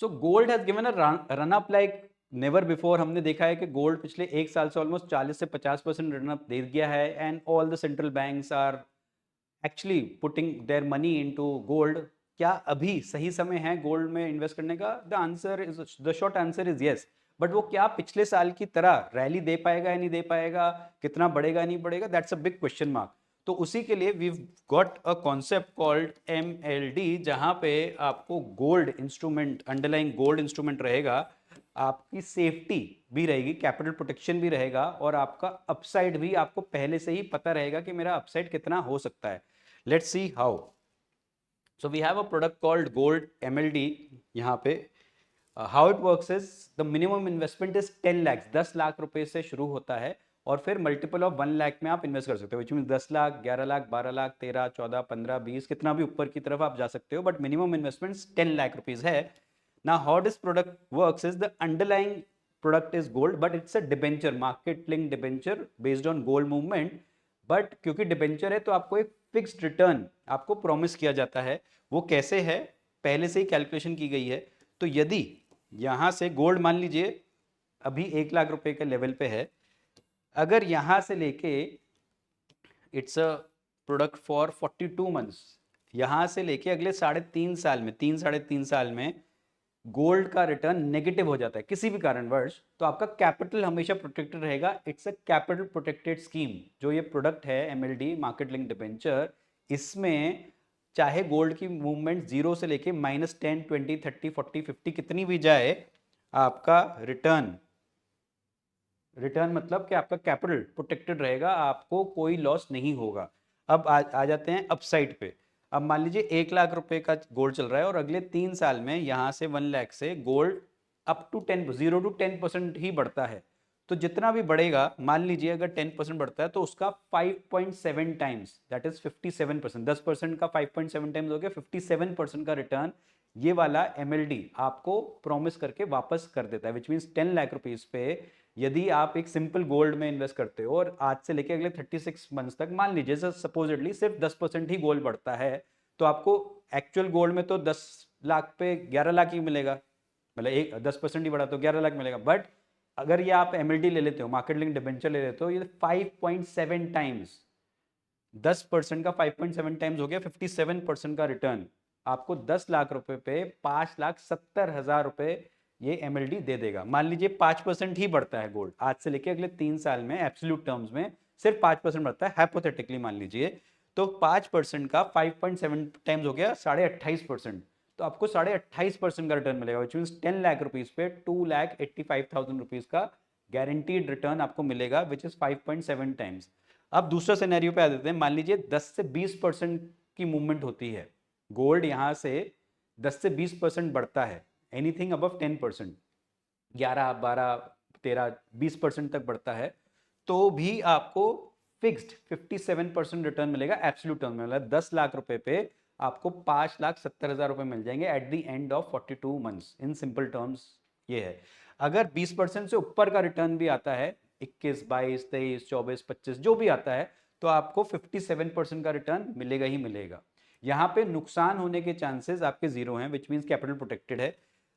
So gold has given a run up like never before. हमने देखा है कि गोल्ड पिछले एक साल से ऑलमोस्ट 40 से 50% रन अप दे गया है, and all the central banks are actually putting their money into gold. क्या अभी सही समय है गोल्ड में इन्वेस्ट करने का? The short answer is yes. But वो क्या पिछले साल की तरह रैली दे पाएगा या नहीं दे पाएगा, कितना बढ़ेगा नहीं बढ़ेगा, that's a big question mark. तो उसी के लिए we got a concept called MLD, जहां पे आपको gold instrument, underlying gold instrument रहेगा, आपकी सेफ्टी भी रहेगी, कैपिटल प्रोटेक्शन भी रहेगा, और आपका अपसाइड भी आपको पहले से ही पता रहेगा कि मेरा अपसाइड कितना हो सकता है। Let's see how. So we have a product called gold MLD। यहाँ पे how it works is the minimum investment is 10 lakh, 10 lakh रुपए से शुरू होता है, और फिर मल्टीपल ऑफ 1 लाख में आप इन्वेस्ट कर सकते हो, विच मीन 10 लाख, 11 लाख, 12 लाख, 13, 14, 15, 20, कितना भी ऊपर की तरफ आप जा सकते हो, but minimum investment 10 lakh rupees है। Now, how this product works is the underlying product is gold, but it's a debenture, market linked debenture based on gold movement. But क्योंकि डिबेंचर है तो आपको एक फिक्स्ड रिटर्न आपको प्रॉमिस किया जाता है। वो कैसे है, पहले से ही कैलकुलेशन की गई है। तो यदि यहां से गोल्ड मान लीजिए अभी 1 लाख रुपए के लेवल पे है, अगर यहां से लेके it's a product for 42 months, यहां से लेके अगले 3.5 साल में, 3 साढ़े 3 साल में गोल्ड का रिटर्न नेगेटिव हो जाता है किसी भी कारणवश, तो आपका कैपिटल हमेशा प्रोटेक्टेड रहेगा। It's a capital protected scheme जो ये प्रोडक्ट है MLD, मार्केट लिंक डिबेंचर। इसमें चाहे गोल्ड की मूवमेंट जीरो से लेके -10, 20, 30, 40, 50 कितनी भी जाए, आपका रिटर्न, रिटर्न मतलब कि आपका कैपिटल प्रोटेक्टेड रहेगा, आपको कोई लॉस नहीं होगा। अब आ जाते हैं अपसाइड पे। अब मान लीजिए 1 लाख रुपए का गोल्ड चल रहा है, और अगले 3 साल में यहाँ से 1 लाख से गोल्ड अप टू 10, 0 to 10% ही बढ़ता है। तो जितना भी बढ़ेगा, मान लीजिए अगर 10% बढ़ता है तो उसका 5.7 टाइम्स, दैट इज 57%, 10% का 5.7 टाइम्स हो गया 57% का रिटर्न ये वाला MLD आपको प्रॉमिस करके वापस कर देता है। विच मीन्स 10 लाख रुपीज पे यदि आप एक सिंपल गोल्ड में इन्वेस्ट करते हो, और आज से लेके अगले 36 मंथ्स तक मान लीजिए सपोजिटली सिर्फ 10% ही गोल्ड बढ़ता है, तो आपको एक्चुअल गोल्ड में तो 10 लाख पे 11 लाख ही मिलेगा, मतलब एक 10% ही बढ़ा तो 11 लाख मिलेगा। बट अगर ये आप MLD ले लेते हो, मार्केट लिंक डिबेंचर ले लेते हो, ये 5.7 टाइम्स, 10% का 5.7 टाइम्स हो गया 57% का रिटर्न। आपको 10 लाख रुपए पे 5,70,000 रुपए ये MLD दे देगा। मान लीजिए 5% ही बढ़ता है गोल्ड आज से लेके अगले 3 साल में, एब्सोल्यूट टर्म्स में सिर्फ 5% बढ़ता है, हाइपोथेटिकली मान लीजिए, तो 5% का 5.7 टाइम्स हो गया 28.5%। तो आपको 28.5% का रिटर्न मिलेगा, विच मीन 10 लाख रुपीज पे 2,85,000 रुपीज का गारंटीड रिटर्न आपको मिलेगा, विच इज 5.7 टाइम्स। अब दूसरा सिनेरियो पे आ देते हैं। मान लीजिए 10 से 20% की मूवमेंट होती है, गोल्ड यहां से 10 से 20% बढ़ता है, एनीथिंग अबव 10%, 11, 12, 13, 20% तक बढ़ता है, तो भी आपको फिक्स्ड 57% रिटर्न मिलेगा एब्सोल्यूट टर्म में। मतलब 10 लाख रुपए पे आपको 5,70,000 रुपए मिल जाएंगे at the end of 42 months. In simple terms ये है। अगर 20% से ऊपर का रिटर्न भी आता है, 21, 22, 23, 24, 25 जो भी आता है, तो आपको 57% का रिटर्न मिलेगा ही मिलेगा। यहाँ पे नुकसान होने के चांसेस आपके जीरो हैं, विच मीन्स कैपिटल प्रोटेक्टेड है।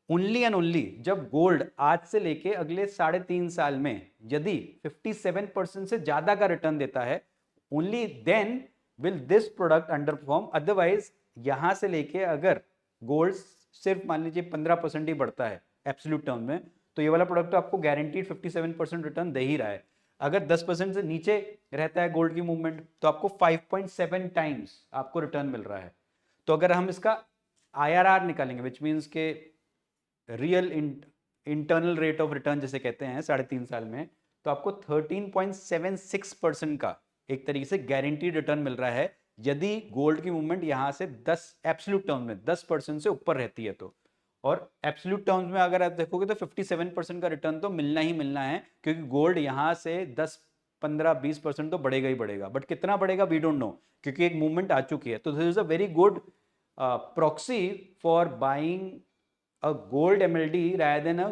ओनली एंड ओनली जब गोल्ड आज से लेके अगले 3.5 साल में यदि 57% से ज्यादा का रिटर्न देता है, only then will this product underperform. Otherwise यहां से लेके अगर गोल्ड सिर्फ मान लीजिए 15% ही बढ़ता है एब्सोल्यूट टर्म में, तो ये वाला प्रोडक्ट तो आपको गारंटीड 57% रिटर्न दे ही रहा है। अगर 10% से नीचे रहता है गोल्ड की मूवमेंट, तो आपको 5.7 टाइम्स आपको रिटर्न मिल रहा है। तो अगर हम इसका IRR निकालेंगे, विच मीन्स के real internal rate of return जिसे कहते हैं 3.5 साल में, तो आपको 13.76% का एक तरीके से गारंटीड रिटर्न मिल रहा है, यदि गोल्ड की मूवमेंट यहां से 10 एब्सोल्यूट टर्म में 10% से ऊपर रहती है तो। और एब्सोल्यूट टर्म्स में अगर आप देखोगे तो 57% का रिटर्न तो मिलना ही मिलना है, क्योंकि गोल्ड यहां से 10, 15, 20% तो बढ़ेगा ही बढ़ेगा, बट कितना बढ़ेगा वी डोंट नो, क्योंकि एक मूवमेंट आ चुकी है। तो this is a very good proxy for buying a gold MLD rather than a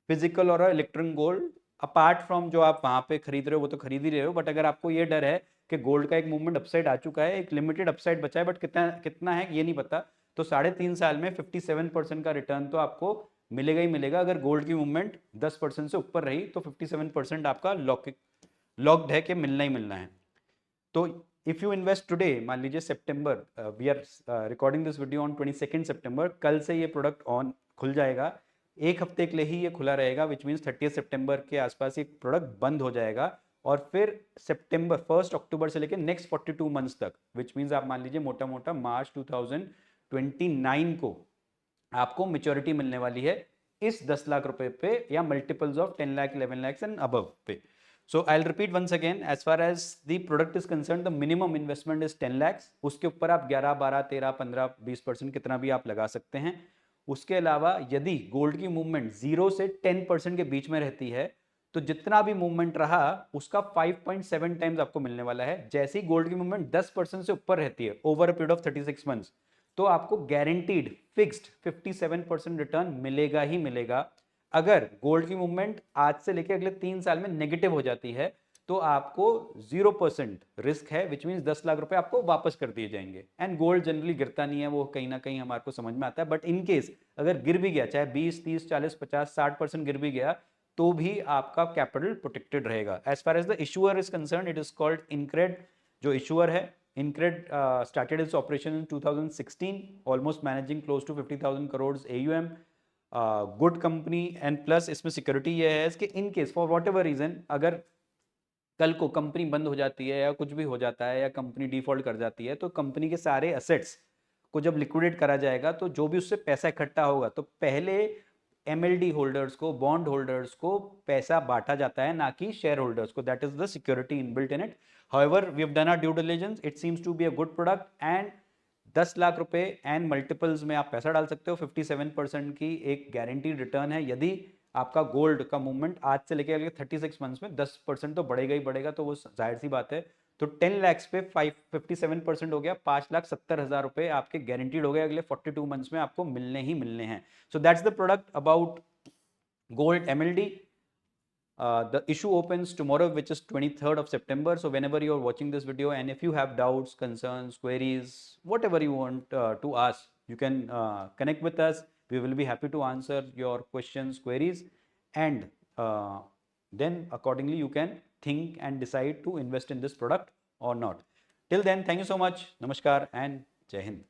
physical और इलेक्ट्रॉन गोल्ड। अपार्ट फ्रॉम जो आप वहां पे खरीद रहे हो वो तो खरीद ही रहे हो, बट अगर आपको ये डर है कि गोल्ड का एक मूवमेंट अपसाइड आ चुका है, एक लिमिटेड अपसाइड बचा है, बट कितना कितना है ये नहीं पता, तो 3.5 साल में 57% का रिटर्न तो आपको मिलेगा ही मिलेगा। अगर गोल्ड की मूवमेंट 10% से ऊपर रही तो 57% आपका लॉक्ड है कि मिलना ही मिलना है। तो इफ यू इन्वेस्ट टुडे, मान लीजिए सितंबर, we are recording this video on 22 सितंबर, कल से ये प्रोडक्ट ऑन खुल जाएगा, एक हफ्ते के लिए ही ये खुला रहेगा, विच मीन्स 30 सितंबर के आसपास ये प्रोडक्ट बंद हो जाएगा, और फिर सितंबर 1 अक्टूबर से लेकर नेक्स्ट 42 मंथ्स तक, विच मीन्स आप मान लीजिए मोटा मोटा मार्च 2029 को आपको मेच्योरिटी मिलने वाली है इस 10 लाख रुपए पे, या multiples of 10 lakh 11 lakh and above पे। So I'll repeat once again, as far as the product is concerned, the minimum investment is 10 lakhs। उसके ऊपर आप 11, 12, 13, 15, 20% कितना भी आप लगा सकते हैं। उसके अलावा यदि गोल्ड की मूवमेंट 0 से 10% के बीच में रहती है तो जितना भी मूवमेंट रहा उसका 5.7 टाइम्स आपको मिलने वाला है। जैसे ही गोल्ड की मूवमेंट 10% से ऊपर रहती है over a period of 36 months, तो आपको गारंटीड फिक्स्ड 57% रिटर्न मिलेगा ही मिलेगा। अगर गोल्ड की मूवमेंट आज से लेकर अगले 3 साल में नेगेटिव हो जाती है तो आपको 0% रिस्क है, विच मीन्स 10 लाख रुपए आपको वापस कर दिए जाएंगे। एंड गोल्ड जनरली गिरता नहीं है, वो कहीं ना कहीं हमारे को समझ में आता है, बट इन केस अगर गिर भी गया, चाहे 20, 30, 40, 50, 60% गिर भी गया, तो भी आपका कैपिटल प्रोटेक्टेड रहेगा। As far as the issuer is concerned, it is called InCred. जो इशूअर है InCred started its operation in 2016, almost managing close to 50,000 crore AUM, good company. And plus इसमें सिक्योरिटी ये है कि in case for whatever reason, अगर कल को company बंद हो जाती है या कुछ भी हो जाता है या कंपनी डिफॉल्ट कर जाती है, तो कंपनी के सारे एसेट्स को जब लिक्विडेट करा जाएगा तो जो भी उससे पैसा इकट्ठा होगा, तो पहले MLD होल्डर्स को, बॉन्ड होल्डर्स को पैसा बांटा जाता है, ना कि शेयर होल्डर्स को। That is the security inbuilt in it. However we have done our due diligence, it seems to be a good product, and 10 lakh रुपए एंड मल्टीपल्स में आप पैसा डाल सकते हो। 57% की एक गारंटीड रिटर्न है। यदि आपका गोल्ड का मूवमेंट आज से लेकर अगले 36 मंथ्स में 10% तो बढ़ेगा ही बढ़ेगा, तो वो जाहिर सी बात है। तो 10 लैक्स पे 57% हो गया, 5,70,000 रुपए आपके गारंटीड हो गए, अगले 42 मंथ्स में आपको मिलने ही मिलने हैं। So that's the product about gold MLD। The issue opens tomorrow, which is 23rd of September. So whenever you're watching this video, and if you have doubts, concerns, queries, whatever you want to ask, you can connect with us. We will be happy to answer your questions, queries, and then accordingly you can think and decide to invest in this product or not. Till then, thank you so much. Namaskar and Jai Hind.